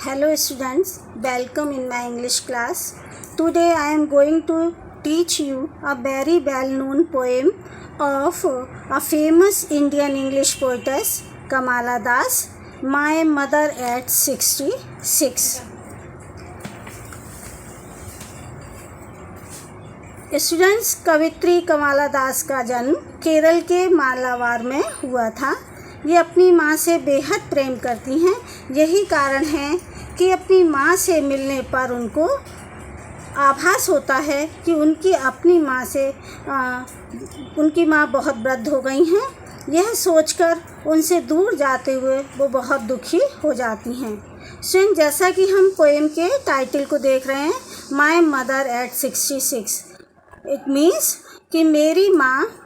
Hello students, welcome in my English class. Today I am going to teach you a very well-known poem of a famous Indian English poetess Kamala Das, My Mother at 66. Students, कवित्री कमला दास का जन्म केरल के मालाबार में हुआ था। ये अपनी माँ से बेहद प्रेम करती हैं। यही कारण है कि अपनी माँ से मिलने पर उनको आभास होता है कि उनकी माँ बहुत वृद्ध हो गई हैं। यह सोचकर उनसे दूर जाते हुए वो बहुत दुखी हो जाती हैं। स्टूडेंट, जैसा कि हम पोएम के टाइटल को देख रहे हैं, my mother eight 66, it means कि मेरी माँ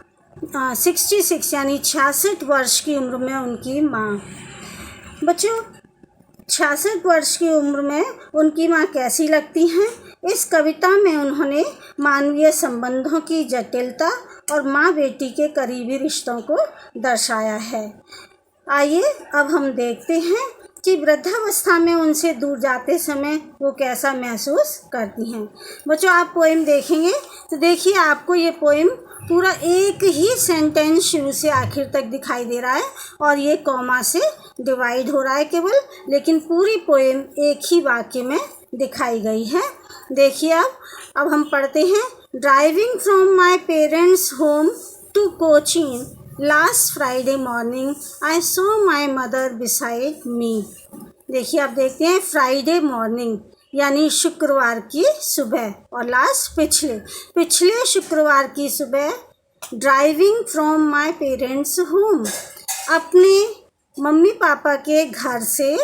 66 यानी 66 वर्ष की उम्र में उनकी माँ। बच्चों, 66 वर्ष की उम्र में उनकी माँ कैसी लगती हैं? इस कविता में उन्होंने मानवीय संबंधों की जटिलता और माँ बेटी के करीबी रिश्तों को दर्शाया है। आइए अब हम देखते हैं कि वृद्धावस्था में उनसे दूर जाते समय वो कैसा महसूस करती हैं। बच्चों, आप पोएम देखेंगे तो देखिए, आपको ये पोएम पूरा एक ही सेंटेंस शुरू से आखिर तक दिखाई दे रहा है और ये कॉमा से डिवाइड हो रहा है केवल, लेकिन पूरी पोएम एक ही वाक्य में दिखाई गई है। देखिए अब हम पढ़ते हैं। Driving from my parents home to Cochin last Friday morning I saw my mother beside me. देखिए, आप देखते हैं फ्राइडे मॉर्निंग यानी शुक्रवार की सुबह, और लास्ट पिछले शुक्रवार की सुबह। Driving from my parents home, अपने मम्मी पापा के घर से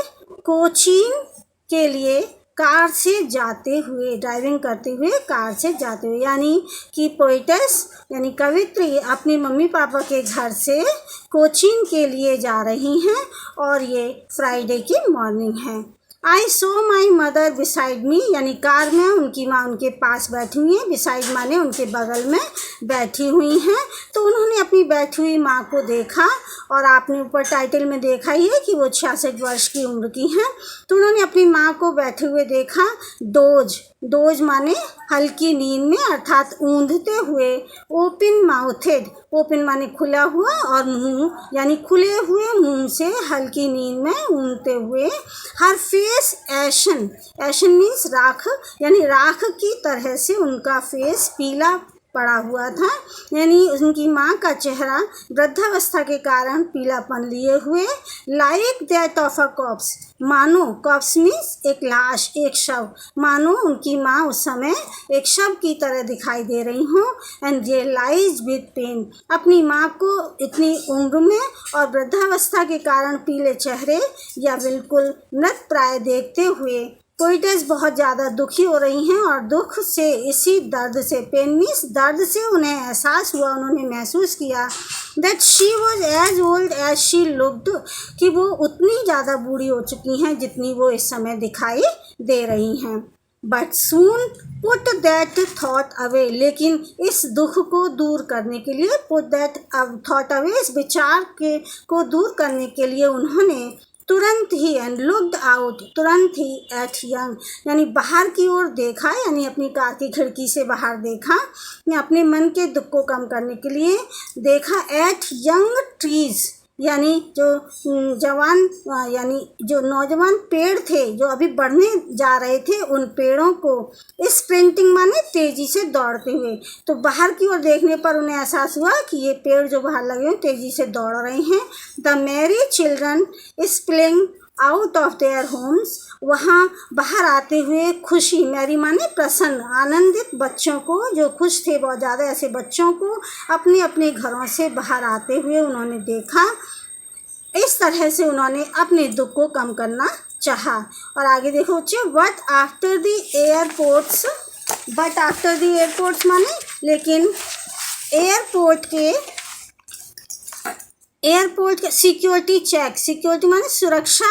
कोचीन के लिए कार से जाते हुए, ड्राइविंग करते हुए कार से जाते हुए, यानी कि पोएटेस यानी कवित्री अपनी मम्मी पापा के घर से कोचीन के लिए जा रही हैं और ये फ्राइडे की मॉर्निंग है। आई सो माई मदर बिसाइड मी, यानी कार में उनकी माँ उनके पास बैठी हुई हैं। बिसाइड माने उनके बगल में बैठी हुई हैं। तो उन्होंने अपनी बैठी हुई माँ को देखा, और आपने ऊपर टाइटल में देखा ही है कि वो 66 वर्ष की उम्र की हैं। तो उन्होंने अपनी माँ को बैठे हुए देखा। डोज माने हल्की नींद में, अर्थात ऊँधते हुए। ओपन माउथेड, ओपन माने खुला हुआ, और मुंह यानी खुले हुए मुंह से हल्की नींद में ऊँधते हुए। हर फेस एशन मीन्स राख, यानी राख की तरह से उनका फेस पीला पड़ा हुआ था, यानी उनकी माँ का चेहरा वृद्धावस्था के कारण पीलापन लिए हुए। Like that of a cops, मानो, कॉप्स मीन्स एक लाश, एक शव, मानो उनकी माँ उस समय एक शव की तरह दिखाई दे रही हों। एंड रियलाइज विद पेन, अपनी माँ को इतनी उम्र में और वृद्धावस्था के कारण पीले चेहरे या बिल्कुल मृत प्राय देखते हुए पोएटेस बहुत ज़्यादा दुखी हो रही हैं, और दुख से, इसी दर्द से, पेन मीन्स दर्द से उन्हें एहसास हुआ, उन्होंने महसूस किया that she was as old as she looked, कि वो उतनी ज़्यादा बूढ़ी हो चुकी हैं जितनी वो इस समय दिखाई दे रही हैं। But soon put that thought away, लेकिन इस दुख को दूर करने के लिए, पुट दैट थॉट अवे, इस विचार को दूर करने के लिए उन्होंने तुरंत ही, एंड लुक्ड आउट, तुरंत ही, एट यंग, यानी बाहर की ओर देखा, यानी अपनी कार की खिड़की से बाहर देखा, या अपने मन के दुख को कम करने के लिए देखा। एट यंग ट्रीज, यानी जो जवान, यानी जो नौजवान पेड़ थे जो अभी बढ़ने जा रहे थे, उन पेड़ों को स्प्रिंटिंग माने तेज़ी से दौड़ते हुए। तो बाहर की ओर देखने पर उन्हें एहसास हुआ कि ये पेड़ जो बाहर लगे हुए तेज़ी से दौड़ रहे हैं। The merry children spilling out of their homes, वहाँ बाहर आते हुए खुशी, मैरी माने प्रसन्न, आनंदित बच्चों को, जो खुश थे बहुत ज़्यादा, ऐसे बच्चों को अपने अपने घरों से बाहर आते हुए उन्होंने देखा। इस तरह से उन्होंने अपने दुख को कम करना चाहा। और आगे देखो बच्चों, बट आफ्टर द एयरपोर्ट्स माने, लेकिन एयरपोर्ट के सिक्योरिटी माने सुरक्षा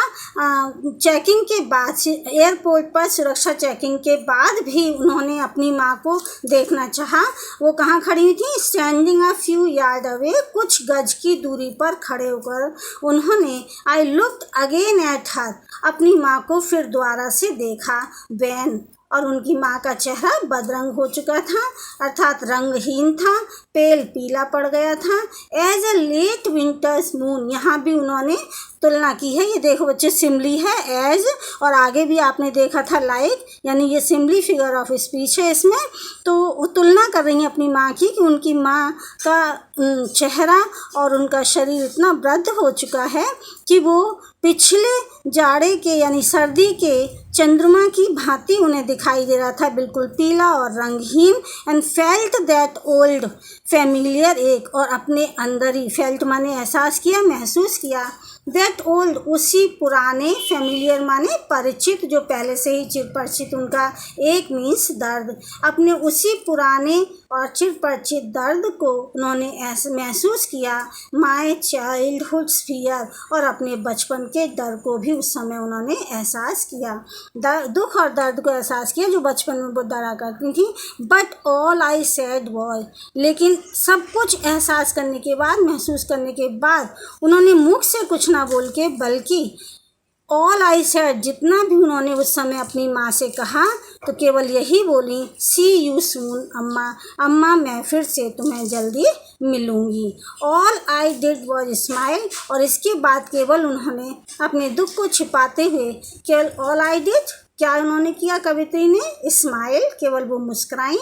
चेकिंग के बाद, एयरपोर्ट पर सुरक्षा चेकिंग के बाद भी उन्होंने अपनी माँ को देखना चाहा। वो कहाँ खड़ी हुई थी? Standing a few yard away, कुछ गज की दूरी पर खड़े होकर उन्होंने I looked again at her, अपनी माँ को फिर दोबारा से देखा वैन, और उनकी माँ का चेहरा बदरंग हो चुका था, अर्थात रंगहीन था, पेल पीला पड़ गया था। As a late winter's moon, यहाँ भी उन्होंने तुलना की है। ये देखो बच्चे, सिमली है एज, और आगे भी आपने देखा था लाइक, यानी ये सिमली फिगर ऑफ स्पीच है इसमें। तो वो तुलना कर रही हैं अपनी माँ की कि उनकी माँ का चेहरा और उनका शरीर इतना वृद्ध हो चुका है कि वो पिछले जाड़े के यानी सर्दी के चंद्रमा की भांति उन्हें दिखाई दे रहा था, बिल्कुल पीला और रंगहीन। And felt that old familiar एक, और अपने अंदर ही, फेल्ट माने एहसास किया, महसूस किया, दैट ओल्ड उसी पुराने, फैमिलियर माने परिचित, जो पहले से ही चिर परिचित, उनका एक मीन्स दर्द, अपने उसी पुराने और चिर परिचित दर्द को उन्होंने ऐसे महसूस किया। माय चाइल्डहुड्स फियर, और अपने बचपन के डर को भी उस समय उन्होंने एहसास किया, दुख और दर्द को एहसास किया जो बचपन में वो डरा करती थी। But all I said was, लेकिन सब कुछ एहसास करने के बाद, महसूस करने के बाद, उन्होंने मुख से कुछ ना बोल के, बल्कि ऑल आई सेड, जितना भी उन्होंने उस समय अपनी माँ से कहा, तो केवल यही बोली, सी यू सून अम्मा, अम्मा मैं फिर से तुम्हें जल्दी मिलूँगी। All I did was smile, और इसके बाद केवल उन्होंने अपने दुख को छिपाते हुए, केवल ऑल आई डिड, क्या उन्होंने किया कवित्री ने, स्माइल, केवल वो मुस्कुराई,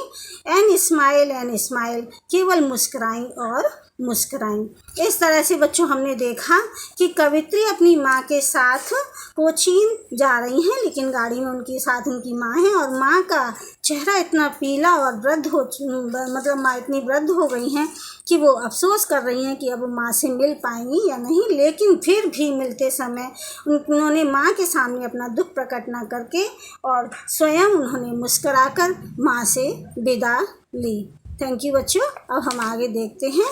एंड स्माइल, केवल मुस्कुराई और मुस्कुराई। इस तरह से बच्चों हमने देखा कि कवित्री अपनी माँ के साथ कोचीन जा रही हैं, लेकिन गाड़ी में उनके साथ उनकी माँ है, और माँ का चेहरा इतना पीला और वृद्ध हो, मतलब माँ इतनी वृद्ध हो गई हैं कि वो अफसोस कर रही हैं कि अब वो माँ से मिल पाएंगी या नहीं। लेकिन फिर भी मिलते समय उन्होंने माँ के सामने अपना दुख प्रकट न करके और स्वयं उन्होंने मुस्कुराकर माँ से विदा ली। थैंक यू बच्चों। अब हम आगे देखते हैं।